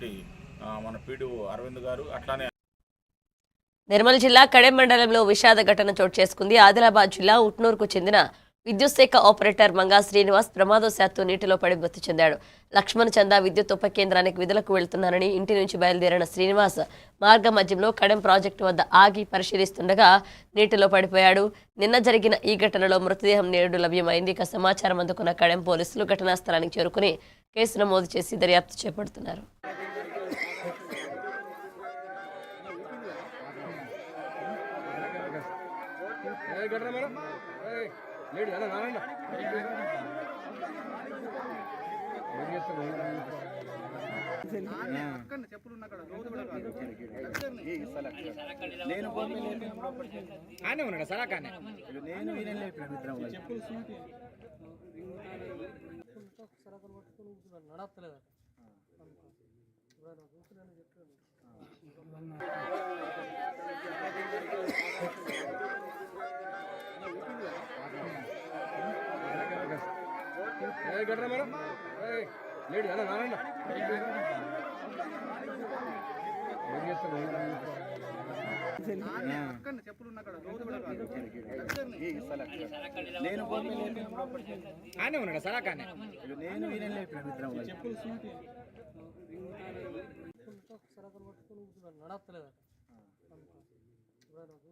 ఉన్నటువంటి మన పీడీఓ అరవింద్ గారు అట్లానే నిర్మల్ జిల్లా కడెం మండలంలో విషాద ఘటన చోటు చేసుకుంది. ఆదిలాబాద్ జిల్లా ఉట్నూరుకు చెందిన విద్యుత్ శాఖ ఆపరేటర్ మంగా శ్రీనివాస్ ప్రమాదవశాత్తు నీటిలో పడి మృతి చెందాడు. లక్ష్మణ్ చందా విద్యుత్ ఉప కేంద్రానికి విధులకు వెళ్తున్నానని ఇంటి నుంచి బయలుదేరిన శ్రీనివాస్ మార్గ మధ్యంలో కడెం ప్రాజెక్టు వద్ద ఆగి పరిశీలిస్తుండగా నీటిలో పడిపోయాడు. నిన్న జరిగిన ఈ ఘటనలో మృతదేహం నేడు లభ్యమైంది. ఇక సమాచారం అందుకున్న కడెం పోలీసులు ఘటనా స్థలానికి చేరుకుని కేసు నమోదు చేసి దర్యాప్తు చేపడుతున్నారు. ఉన్నాడు సరా కానీ నడతలేదు లేడు ఎలా నారాయణ ఆనే ఉన్నాడు సరా కానీ నడతలేదు